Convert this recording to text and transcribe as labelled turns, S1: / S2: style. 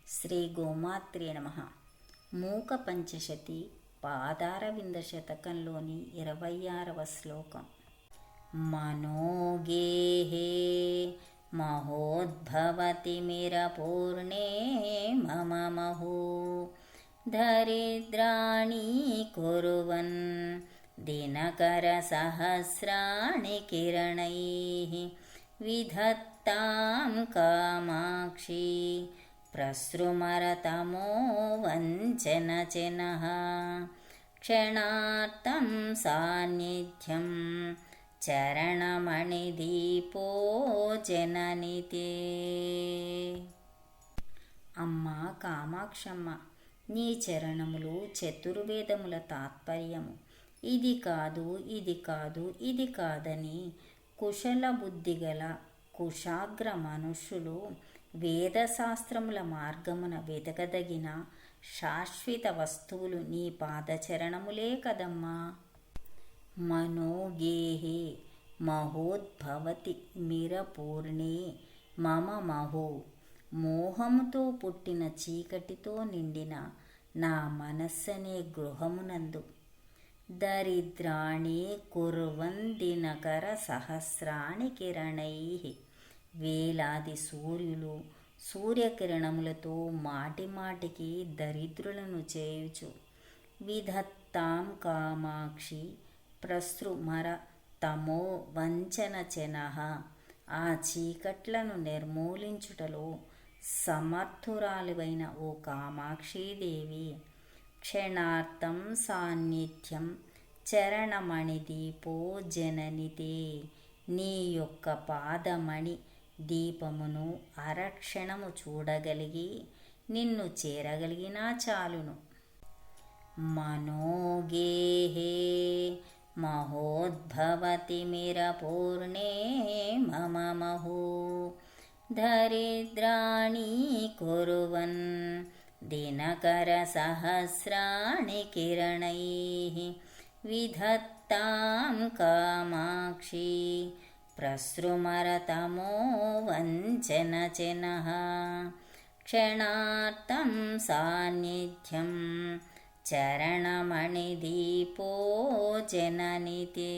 S1: శ్రీ గోమాత్రే నమః. మూక పంచశతి పాదారవింద శతకంలోని 26వ శ్లోకం. మనోగేహే మహోద్భవతి మిరపూర్ణే మమ మహో దరిద్రాణి కుర్వన్ దినకర సహస్రాణి కిరణైః విధత్తాం కామాక్షి ప్రసృమరతమో వంచనచినః క్షణార్థం సాన్నిధ్యం చరణమణిదీపో జననితే. అమ్మా కామాక్షమ్మ, నీ చరణములు చతుర్వేదముల తాత్పర్యము. ఇది కాదు, ఇది కాదు, ఇది కాదని కుశల బుద్ధిగల కుశాగ్ర మనుష్యులు వేదశాస్త్రముల మార్గమున వెతకదగిన శాశ్వత వస్తువులు నీ పాదచరణములే కదమ్మా. మనోగేహే మహోద్భవతి మిరపూర్ణే మమ మహో. మోహముతో పుట్టిన చీకటితో నిండిన నా మనస్సనే గృహమునందు దరిద్రాణి కుర్వన్ దినకర సహస్రాణి కిరణైః. వేలాది సూర్యులు సూర్యకిరణములతో మాటిమాటికి దరిద్రులను చేయుచు విధత్తాం కామాక్షి ప్రసృమర తమో వంచనచనః. ఆ చీకట్లను నిర్మూలించుటలో సమర్థురాలివైన ఓ కామాక్షీదేవి, క్షణార్థం సాన్నిధ్యం చరణమణిదీపో జననితే. నీ యొక్క పాదమణి దీపమును అరక్షణము చూడగలిగి నిన్ను చేరగలిగినా చాలును. మనోగేహే మహోద్భవతి మిరపూర్ణే మమ మహో దరిద్రాణి కుర్వన్ దినకర సహస్రాణి కిరణైః విధత్తాం కామాక్షి ప్రసృమరతమో వంచనచినః క్షణార్థం సాన్నిధ్యం చరణమణిదీపో జననితే.